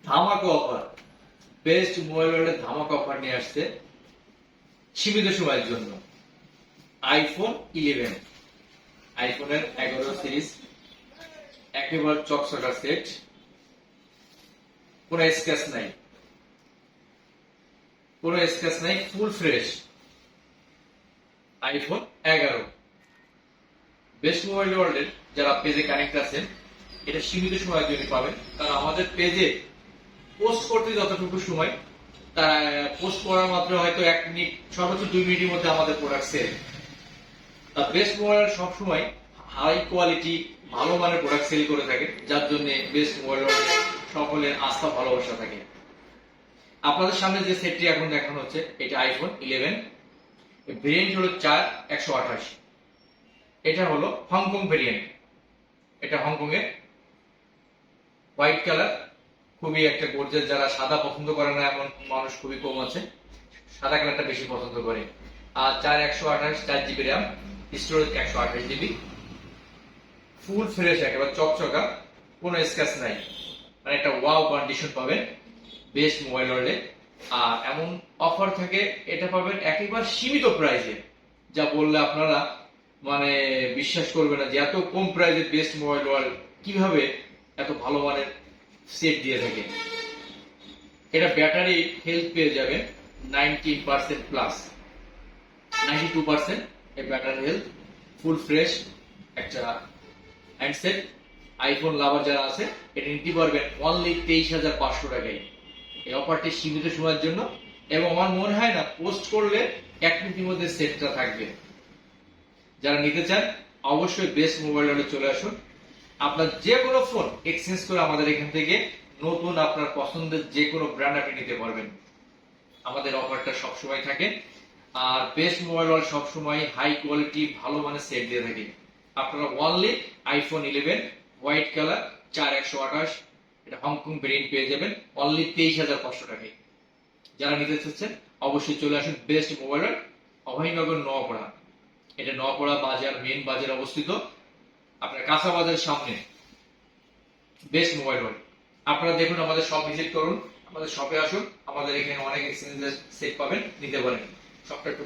ধামাকা offer, best mobile ওয়ার্ল্ডের ধামাকা অফার নিয়ে আসছে সীমিত সময়ের জন্য। আইফোন 11, আইফোনের 11 সিরিজ, একেবারে চকচকা সেট, কোনো স্ক্র্যাচ নাই, কোনো স্ক্র্যাচ নাই, full fresh iPhone 11। Best mobile ওয়ার্ল্ডের যারা পেজে কানেক্ট আছেন, এটা সীমিত সময়ের জন্য পাবেন, কারণ আমাদের পেজে পোস্ট করতে যতটুকু সময়, তারা পোস্ট করার মাত্র হয়তো 1 মিনিট, সর্বোচ্চ 2 মিনিটের মধ্যে আমাদের প্রোডাক্ট সেল। বেস্ট মোবাইল সবসময় হাই কোয়ালিটি ভালো মানের প্রোডাক্ট সেল করে থাকে, যার জন্য বেস্ট মোবাইল সকলের আস্থা ভালোবাসা থাকে। আপনাদের সামনে যে সেটটি এখন দেখানো হচ্ছে, এটা আইফোন 11, ভেরিয়েন্ট হলো 4128। এটা হলো হংকং ভেরিয়েন্ট। এটা হংকং এর হোয়াইট কালার, খুবই একটা গর্জিয়াস। যারা সাদা পছন্দ করে না এমন মানুষ খুবই কম আছে, সাদা কালারটা বেশি পছন্দ করে। আর 4128, 4 GB RAM, storage 128 GB, full fresh, একেবারে চকচকা, কোনো স্ক্র্যাচ নাই, মানে একটা ওয়াও কন্ডিশন পাবেন বেস্ট মোবাইল ওয়ার্ল্ডে। আর এমন অফার থাকে, এটা পাবেন একেবারে সীমিত প্রাইসে, যা বললে আপনারা মানে বিশ্বাস করবে না যে এত কম প্রাইসে বেস্ট মোবাইল ওয়ার্ল্ড কিভাবে এত ভালো মানের সেট দিয়ে থাকে। এটা ব্যাটারি হেলথ পেয়ে যাবেন 90% প্লাস, 92% এই ব্যাটারি হেলথ, ফুল ফ্রেশ একটা হ্যান্ডসেট। আইফোন লাভার যারা আছে, এটা নিতে পারবেন অনলি 23,500 টাকায়। এই অফারটি সীমিত সময়ের জন্য, এবং আমার মনে হয় না পোস্ট করলে 1 মিনিটের মধ্যে সেটটা থাকবে। যারা নিতে চান অবশ্যই বেস্ট মোবাইল ওয়ার্ল্ডে চলে আসুন। আপনার যে কোনো ফোন এক্সচেঞ্জ করে আমাদের এখান থেকে নতুন আপনার পছন্দের যে কোনো ব্র্যান্ড আপনি নিতে পারবেন। আমাদের অফারটা সবসময় থাকে। আর বেস্ট মোবাইল ওয়ার্ল্ড সবসময় হাই কোয়ালিটি ভালো মানের সেট দিয়ে থাকে। আপনারা অনলি আইফোন 11 হোয়াইট কালার 4128, এটা হংকং ভেরিয়েন্ট পেয়ে যাবেন অনলি 23,500 টাকায়। যারা নিতে চাচ্ছেন অবশ্যই চলে আসুন best mobile world, Abhaynagar, Noapara. এটা নোয়াপাড়া বাজার, মেন বাজার অবস্থিত, আপনার কাঁচা বাজারের সামনে বেস্ট মোবাইল ওয়ার্ল্ড। আপনারা দেখুন, আমাদের শপ ভিজিট করুন, আমাদের শপে আসুন, আমাদের এখানে অনেক এক্সচেঞ্জের সেট পাবেন, নিতে পারেন। শপটা একটু